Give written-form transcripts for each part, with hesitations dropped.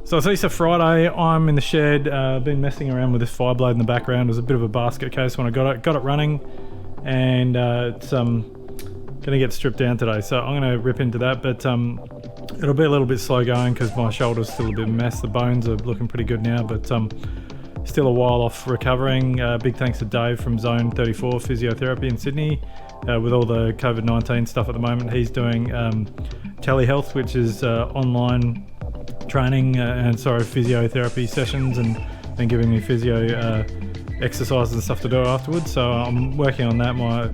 So it's Easter Friday, I'm in the shed, been messing around with this Fireblade in the background. It was a bit of a basket case when I got it running, and it's gonna get stripped down today, so I'm gonna rip into that, but it'll be a little bit slow going because my shoulder's still a bit of a mess. The bones are looking pretty good now, but still a while off recovering. Big thanks to Dave from Zone 34 Physiotherapy in Sydney. With all the COVID-19 stuff at the moment, he's doing telehealth, which is online training physiotherapy sessions, and then giving me physio exercises and stuff to do afterwards. So I'm working on that. My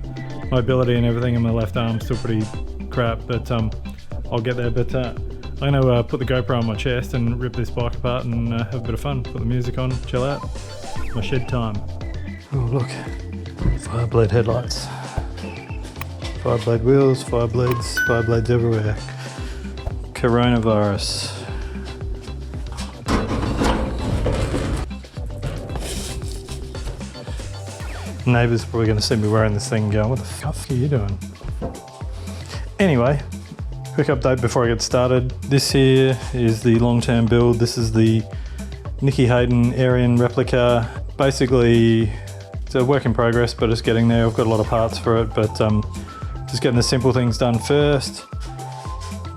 mobility and everything in my left arm's still pretty crap, but I'll get there. But I'm going to put the GoPro on my chest and rip this bike apart and have a bit of fun. Put the music on, chill out. My shed time. Oh look, Fireblade headlights, Fireblade wheels, Fireblades everywhere. Coronavirus. Neighbours probably going to see me wearing this thing and going, what the fuck are you doing? Anyway, quick update before I get started. This here is the long-term build. This is the Nicky Hayden Arian replica. Basically, it's a work in progress, but it's getting there. I've got a lot of parts for it, but just getting the simple things done first.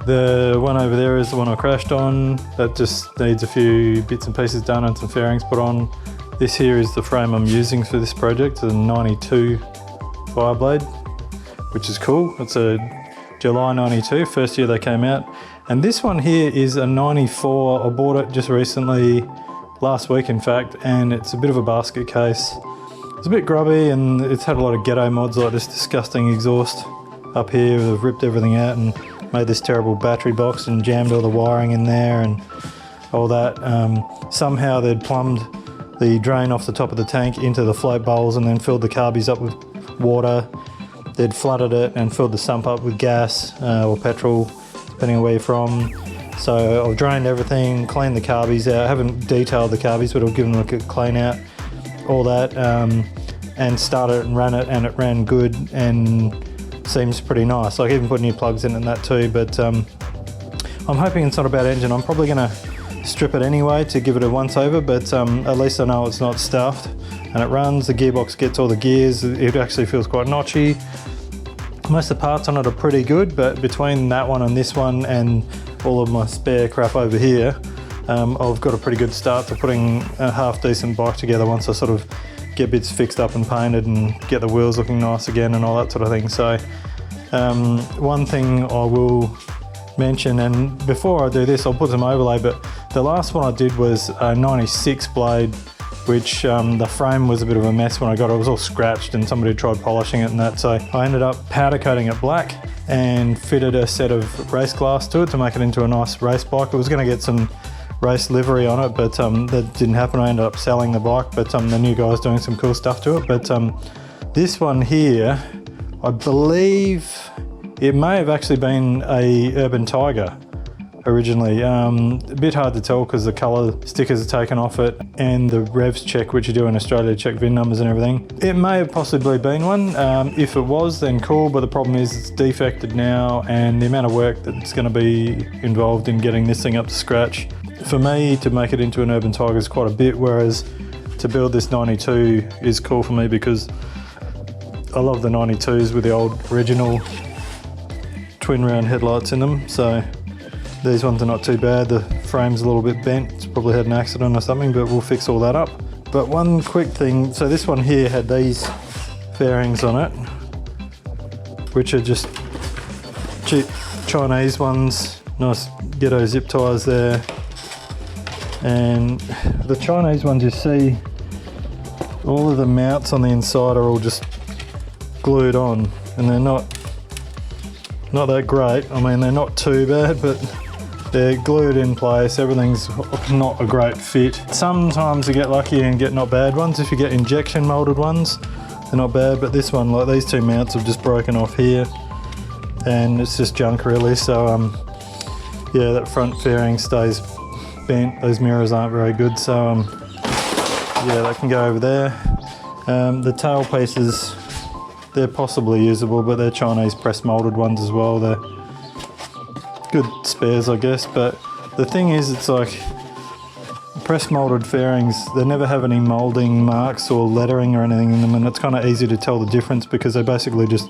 The one over there is the one I crashed on. That just needs a few bits and pieces done and some fairings put on. This here is the frame I'm using for this project, a 92 Fireblade, which is cool. It's a July 92, first year they came out. And this one here is a 94. I bought it just recently, last week in fact, and it's a bit of a basket case. It's a bit grubby and it's had a lot of ghetto mods, like this disgusting exhaust up here. They've ripped everything out and made this terrible battery box and jammed all the wiring in there and all that. Somehow they'd plumbed the drain off the top of the tank into the float bowls and then filled the carbies up with water. They'd flooded it and filled the sump up with gas or petrol, depending on where you're from. So I've drained everything, cleaned the carbies out. I haven't detailed the carbies, but I've given them a good clean out, all that, and started it and ran it, and it ran good and seems pretty nice. Like, even put new plugs in it and that too, but I'm hoping it's not a bad engine. I'm probably gonna strip it anyway to give it a once over, but at least I know it's not stuffed and it runs. The gearbox gets all the gears. It actually feels quite notchy. Most of the parts on it are pretty good, but between that one and this one and all of my spare crap over here, I've got a pretty good start to putting a half decent bike together once I sort of get bits fixed up and painted and get the wheels looking nice again and all that sort of thing. So one thing I will mention, and before I do this I'll put some overlay, but the last one I did was a 96 blade, which the frame was a bit of a mess when I got it. It was all scratched and somebody tried polishing it and that, so I ended up powder coating it black and fitted a set of race glass to it to make it into a nice race bike. I was going to get some race livery on it, but that didn't happen. I ended up selling the bike, but the new guy's doing some cool stuff to it. But this one here, I believe it may have actually been a Urban Tiger originally. A bit hard to tell because the colour stickers are taken off it and the revs check, which you do in Australia to check VIN numbers and everything. It may have possibly been one. If it was, then cool, but the problem is it's defected now, and the amount of work that's going to be involved in getting this thing up to scratch, for me to make it into an Urban Tiger is quite a bit, whereas to build this 92 is cool for me because I love the 92s with the old original twin round headlights in them. So these ones are not too bad. The frame's a little bit bent. It's probably had an accident or something, but we'll fix all that up. But one quick thing, so this one here had these fairings on it, which are just cheap Chinese ones. Nice ghetto zip ties there. And the Chinese ones, you see, all of the mounts on the inside are all just glued on, and they're not that great. I mean, they're not too bad, but they're glued in place. Everything's not a great fit. Sometimes you get lucky and get not bad ones. If you get injection molded ones, they're not bad, but this one, like these two mounts have just broken off here and it's just junk really. So yeah, that front fairing stays bent. Those mirrors aren't very good, so yeah, that can go over there. The tail pieces, they're possibly usable, but they're Chinese press molded ones as well. They're good spares, I guess, but the thing is, it's like Press molded fairings, they never have any molding marks or lettering or anything in them, and it's kind of easy to tell the difference because they basically just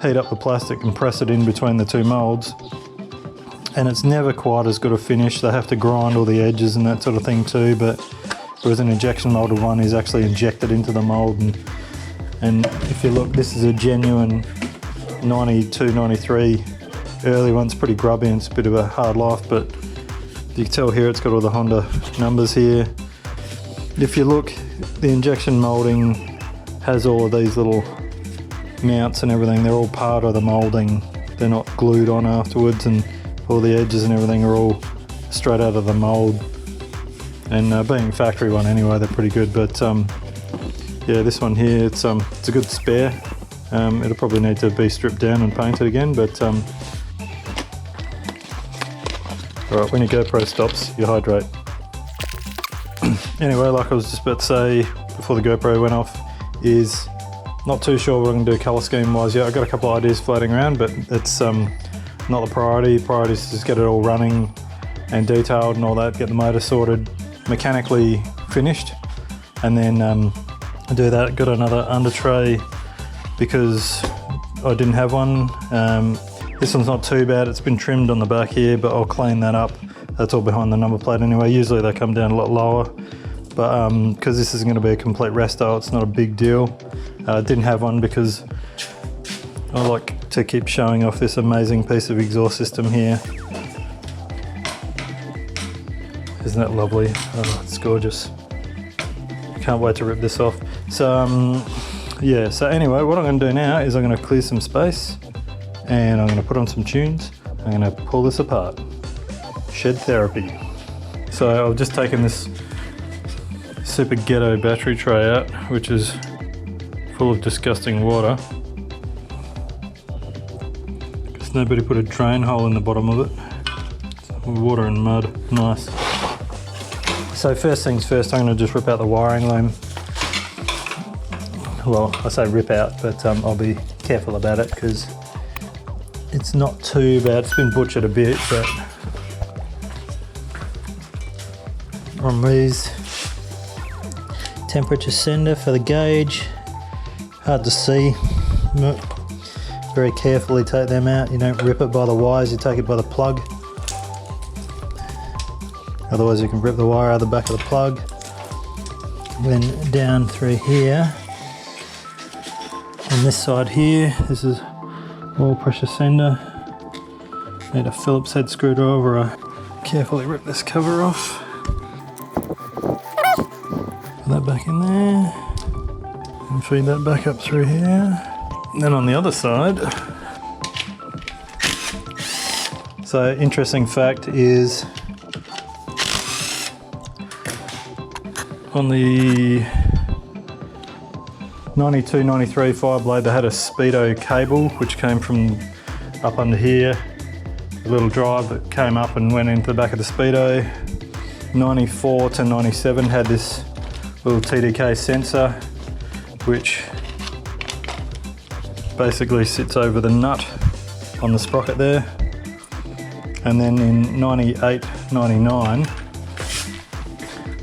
heat up the plastic and press it in between the two molds, and it's never quite as good a finish. They have to grind all the edges and that sort of thing too, but whereas an injection molded one is actually injected into the mold, and if you look, this is a genuine 92, 93 early one. It's pretty grubby and it's a bit of a hard life, but you can tell here it's got all the Honda numbers here. If you look, the injection molding has all of these little mounts and everything. They're all part of the molding. They're not glued on afterwards, and all the edges and everything are all straight out of the mold. And being a factory one anyway, they're pretty good. But yeah, this one here, it's a good spare. It'll probably need to be stripped down and painted again, but alright, when your GoPro stops, you hydrate. Anyway, like I was just about to say before the GoPro went off, is not too sure what I'm going to do colour scheme wise yet. I've got a couple of ideas floating around, but it's not the priority. Priority is to just get it all running and detailed and all that, get the motor sorted, mechanically finished, and then do that. Got another under tray because I didn't have one. This one's not too bad, it's been trimmed on the back here, but I'll clean that up. That's all behind the number plate anyway. Usually they come down a lot lower, but because this is going to be a complete resto, it's not a big deal. I didn't have one because I like to keep showing off this amazing piece of exhaust system here. Isn't that lovely? Oh, it's gorgeous. Can't wait to rip this off. So yeah, so anyway, what I'm going to do now is I'm going to clear some space, and I'm going to put on some tunes. I'm going to pull this apart. Shed therapy. So I've just taken this super ghetto battery tray out, which is full of disgusting water. Because nobody put a drain hole in the bottom of it. Water and mud, nice. So first things first, I'm going to just rip out the wiring loom. Well, I say rip out, but I'll be careful about it because it's not too bad. It's been butchered a bit, but on these, temperature sender for the gauge, hard to see. Very carefully take them out. You don't rip it by the wires, you take it by the plug. Otherwise you can rip the wire out of the back of the plug. Then down through here, on this side here, this is oil pressure sender. Need a Phillips head screwdriver. I carefully rip this cover off. Put that back in there. And feed that back up through here. And then on the other side, so interesting fact is, on the 92, 93 Fireblade, they had a speedo cable which came from up under here, a little drive that came up and went into the back of the speedo. 94 to 97 had this little TDK sensor which basically sits over the nut on the sprocket there. And then in 98, 99,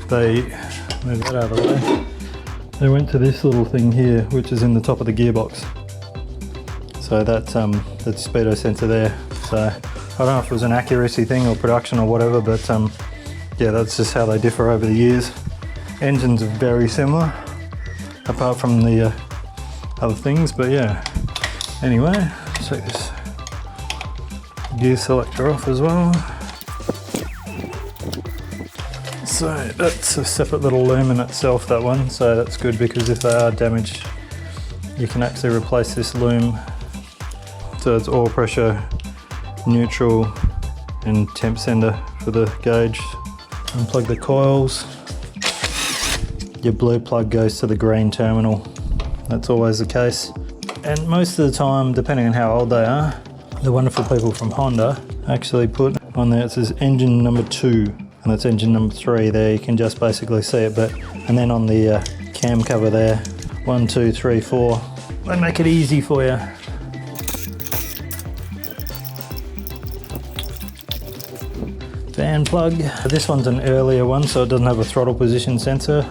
they, move that out of the way, they went to this little thing here, which is in the top of the gearbox. So that's speedo sensor there. So I don't know if it was an accuracy thing or production or whatever, but yeah, that's just how they differ over the years. Engines are very similar, apart from the other things, but yeah. Anyway, let's take this gear selector off as well. So that's a separate little loom in itself, that one, so that's good because if they are damaged you can actually replace this loom. So it's oil pressure, neutral and temp sender for the gauge. Unplug the coils. Your blue plug goes to the green terminal. That's always the case. And most of the time, depending on how old they are, the wonderful people from Honda actually put on there, it says engine number 2, and that's engine number 3 there. You can just basically see it, but and then on the cam cover there, 1, 2, 3, 4. They make it easy for you. fan plug. This one's an earlier one, so it doesn't have a throttle position sensor.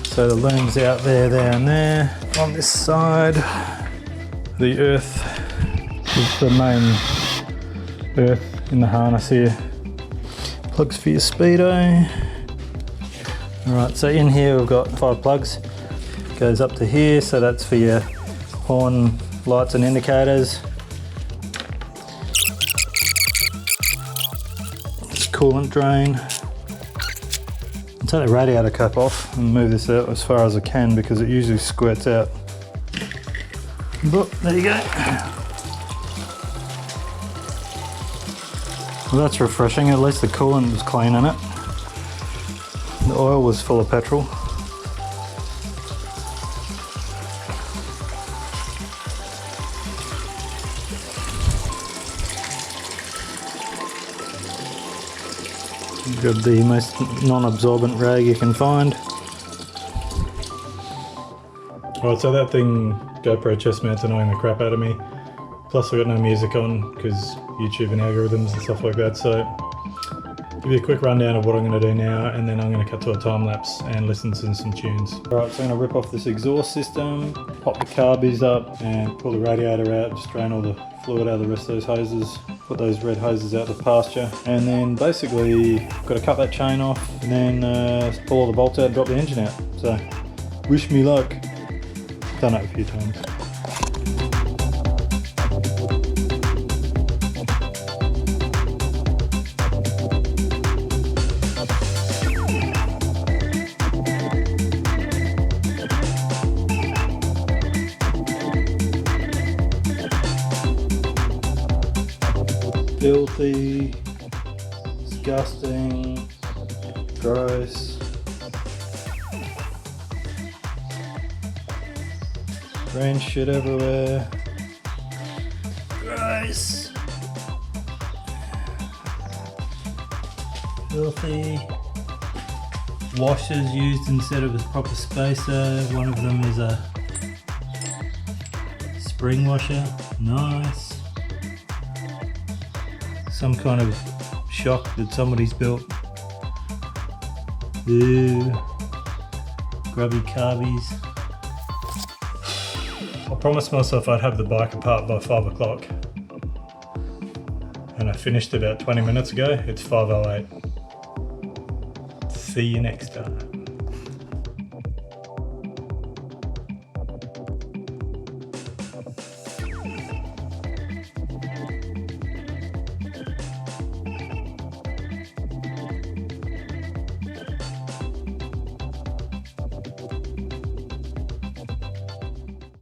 So the loom's out there, and there. On this side, the earth is the main earth in the harness here. Plugs for your speedo. Alright, so in here we've got 5 plugs. Goes up to here, so that's for your horn lights and indicators. Coolant drain. I'll take the radiator cap off and move this out as far as I can because it usually squirts out. But there you go. Well, that's refreshing. At least the coolant was clean in it. The oil was full of petrol. Got the most non-absorbent rag you can find. Alright, so that thing, GoPro chest mount's annoying the crap out of me. Plus I've got no music on because YouTube and algorithms and stuff like that, so give you a quick rundown of what I'm going to do now, and then I'm going to cut to a time lapse and listen to some tunes. Alright, so I'm going to rip off this exhaust system, pop the carbies up and pull the radiator out, just drain all the fluid out of the rest of those hoses, put those red hoses out the pasture, and then basically got to cut that chain off and then pull all the bolts out and drop the engine out. So wish me luck. Done it a few times. Filthy, disgusting, gross. Green shit everywhere. Gross. Filthy. Washers used instead of a proper spacer. One of them is a spring washer. Nice. Some kind of shock that somebody's built. Ew. Grubby carbies. I promised myself I'd have the bike apart by 5 o'clock. And I finished about 20 minutes ago. It's 5:08. See you next time.